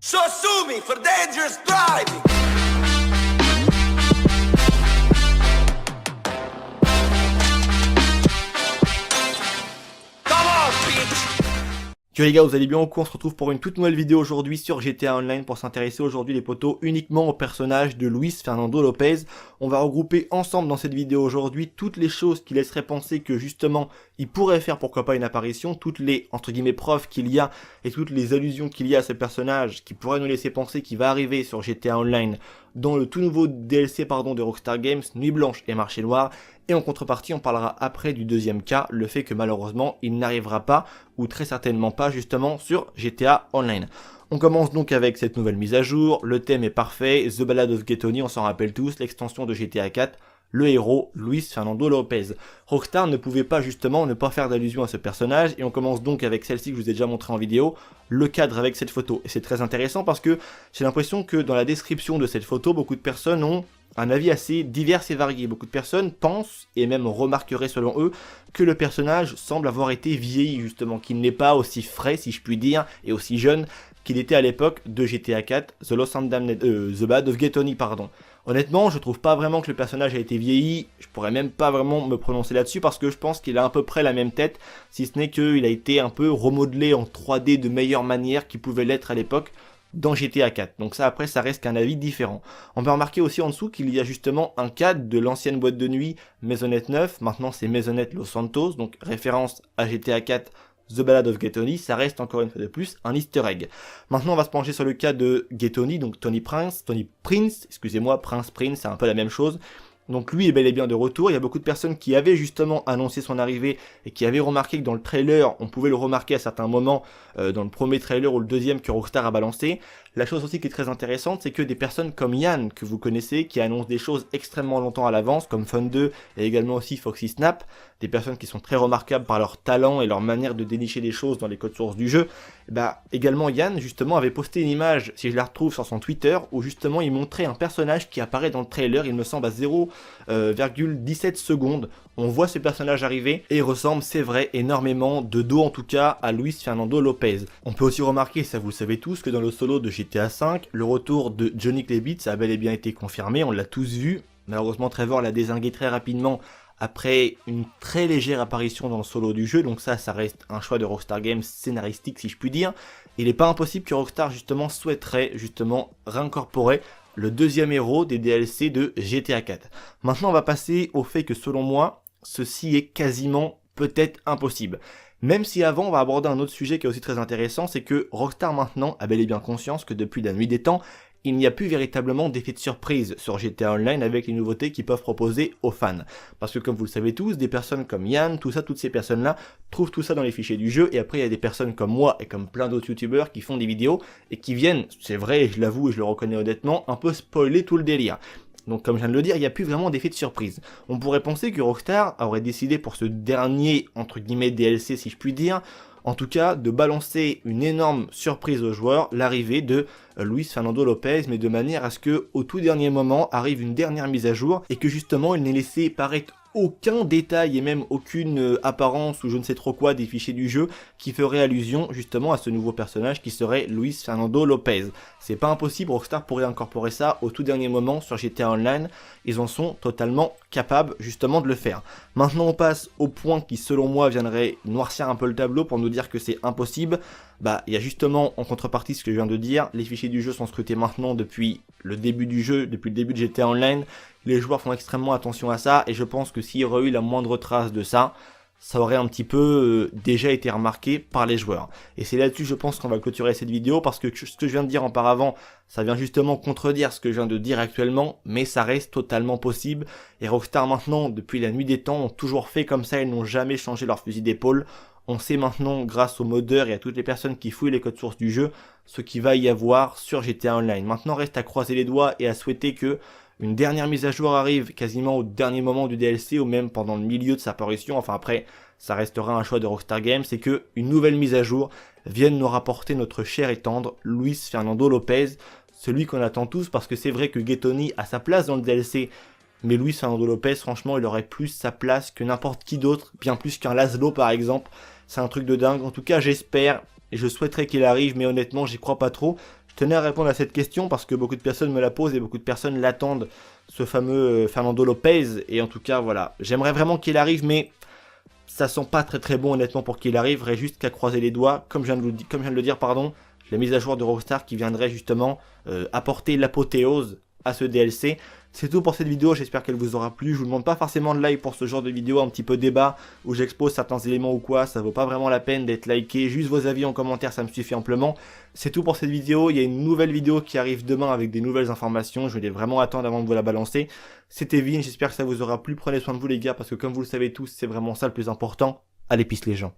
So sue me for dangerous driving. Come on, bitch. Yo les gars, vous allez bien ou quoi? On se retrouve pour une toute nouvelle vidéo aujourd'hui sur GTA Online pour s'intéresser aujourd'hui les potos uniquement au personnage de Luis Fernando Lopez. On va regrouper ensemble dans cette vidéo aujourd'hui toutes les choses qui laisseraient penser que justement il pourrait faire pourquoi pas une apparition, toutes les entre guillemets preuves qu'il y a et toutes les allusions qu'il y a à ce personnage qui pourraient nous laisser penser qu'il va arriver sur GTA Online dans le tout nouveau DLC de Rockstar Games, Nuit Blanche et Marché Noir. Et en contrepartie, on parlera après du deuxième cas, le fait que malheureusement, il n'arrivera pas, ou très certainement pas justement, sur GTA Online. On commence donc avec cette nouvelle mise à jour, le thème est parfait, The Ballad of Gay Tony, on s'en rappelle tous, l'extension de GTA 4, le héros, Luis Fernando Lopez. Rockstar ne pouvait pas justement ne pas faire d'allusion à ce personnage, et on commence donc avec celle-ci que je vous ai déjà montré en vidéo, le cadre avec cette photo. Et c'est très intéressant parce que j'ai l'impression que dans la description de cette photo, beaucoup de personnes ont un avis assez divers et varié. Beaucoup de personnes pensent, et même remarqueraient selon eux, que le personnage semble avoir été vieilli justement, qu'il n'est pas aussi frais si je puis dire, et aussi jeune qu'il était à l'époque de GTA 4, The Ballad of Gay Tony, pardon. Honnêtement, je trouve pas vraiment que le personnage a été vieilli, je pourrais même pas vraiment me prononcer là-dessus parce que je pense qu'il a à peu près la même tête, si ce n'est qu'il a été un peu remodelé en 3D de meilleure manière qu'il pouvait l'être à l'époque dans GTA 4. Donc ça après ça reste qu'un avis différent. On peut remarquer aussi en dessous qu'il y a justement un cadre de l'ancienne boîte de nuit Maisonnette 9, maintenant c'est Maisonnette Los Santos, donc référence à GTA 4 The Ballad of Gay Tony, ça reste encore une fois de plus un easter egg. Maintenant on va se pencher sur le cas de Gay Tony, donc Tony Prince, excusez-moi, Prince, c'est un peu la même chose. Donc lui est bel et bien de retour, il y a beaucoup de personnes qui avaient justement annoncé son arrivée et qui avaient remarqué que dans le trailer, on pouvait le remarquer à certains moments, dans le premier trailer ou le deuxième que Rockstar a balancé. La chose aussi qui est très intéressante, c'est que des personnes comme Yann, que vous connaissez, qui annoncent des choses extrêmement longtemps à l'avance, comme Fun2 et également aussi Foxy Snap, des personnes qui sont très remarquables par leur talent et leur manière de dénicher des choses dans les codes sources du jeu, bah également Yann justement avait posté une image, si je la retrouve sur son Twitter, où justement il montrait un personnage qui apparaît dans le trailer, il me semble à 0,17 secondes. On voit ce personnage arriver et il ressemble, c'est vrai, énormément, de dos en tout cas, à Luis Fernando Lopez. On peut aussi remarquer, ça vous le savez tous, que dans le solo de GTA V, le retour de Johnny Klebitz a bel et bien été confirmé, on l'a tous vu. Malheureusement Trevor l'a dézingué très rapidement après une très légère apparition dans le solo du jeu, donc ça reste un choix de Rockstar Games scénaristique si je puis dire. Il n'est pas impossible que Rockstar justement souhaiterait justement réincorporer le deuxième héros des DLC de GTA 4. Maintenant on va passer au fait que selon moi, ceci est quasiment peut-être impossible. Même si avant on va aborder un autre sujet qui est aussi très intéressant, c'est que Rockstar maintenant a bel et bien conscience que depuis la nuit des temps, il n'y a plus véritablement d'effet de surprise sur GTA Online avec les nouveautés qu'ils peuvent proposer aux fans. Parce que comme vous le savez tous, des personnes comme Yann, tout ça, toutes ces personnes-là, trouvent tout ça dans les fichiers du jeu, et après il y a des personnes comme moi et comme plein d'autres youtubeurs qui font des vidéos et qui viennent, c'est vrai, je l'avoue et je le reconnais honnêtement, un peu spoiler tout le délire. Donc comme je viens de le dire, il n'y a plus vraiment d'effet de surprise. On pourrait penser que Rockstar aurait décidé pour ce dernier, entre guillemets, DLC si je puis dire, en tout cas de balancer une énorme surprise aux joueurs, l'arrivée de Luis Fernando Lopez, mais de manière à ce que au tout dernier moment arrive une dernière mise à jour, et que justement il n'ait laissé paraître aucun détail et même aucune apparence ou je ne sais trop quoi des fichiers du jeu qui ferait allusion justement à ce nouveau personnage qui serait Luis Fernando Lopez. C'est pas impossible, Rockstar pourrait incorporer ça au tout dernier moment sur GTA Online, ils en sont totalement capables justement de le faire. Maintenant on passe au point qui selon moi viendrait noircir un peu le tableau pour nous dire que c'est impossible. Bah il y a justement en contrepartie ce que je viens de dire, les fichiers du jeu sont scrutés maintenant depuis le début du jeu, depuis le début de GTA Online. Les joueurs font extrêmement attention à ça et je pense que s'il y aurait eu la moindre trace de ça, ça aurait un petit peu déjà été remarqué par les joueurs. Et c'est là-dessus je pense qu'on va clôturer cette vidéo parce que ce que je viens de dire auparavant, ça vient justement contredire ce que je viens de dire actuellement, mais ça reste totalement possible. Et Rockstar maintenant, depuis la nuit des temps, ont toujours fait comme ça, ils n'ont jamais changé leur fusil d'épaule. On sait maintenant, grâce aux modeurs et à toutes les personnes qui fouillent les codes sources du jeu, ce qu'il va y avoir sur GTA Online. Maintenant reste à croiser les doigts et à souhaiter que une dernière mise à jour arrive quasiment au dernier moment du DLC ou même pendant le milieu de sa parution, enfin après ça restera un choix de Rockstar Games, c'est que une nouvelle mise à jour vienne nous rapporter notre cher et tendre Luis Fernando Lopez, celui qu'on attend tous parce que c'est vrai que Gay Tony a sa place dans le DLC, mais Luis Fernando Lopez franchement il aurait plus sa place que n'importe qui d'autre, bien plus qu'un Laszlo par exemple, c'est un truc de dingue, en tout cas j'espère et je souhaiterais qu'il arrive mais honnêtement j'y crois pas trop. Je tenais à répondre à cette question parce que beaucoup de personnes me la posent et beaucoup de personnes l'attendent, ce fameux Fernando Lopez. Et en tout cas, voilà, j'aimerais vraiment qu'il arrive, mais ça sent pas très bon honnêtement pour qu'il arrive. Il reste juste qu'à croiser les doigts, comme je viens de le dire, pardon, la mise à jour de Rockstar qui viendrait justement apporter l'apothéose à ce DLC. C'est tout pour cette vidéo, j'espère qu'elle vous aura plu. Je vous demande pas forcément de like pour ce genre de vidéo, un petit peu débat, où j'expose certains éléments ou quoi, ça vaut pas vraiment la peine d'être liké, juste vos avis en commentaire, ça me suffit amplement. C'est tout pour cette vidéo, il y a une nouvelle vidéo qui arrive demain avec des nouvelles informations, je vais vraiment attendre avant de vous la balancer. C'était Vin, j'espère que ça vous aura plu, prenez soin de vous les gars, parce que comme vous le savez tous, c'est vraiment ça le plus important. Allez, peace les gens.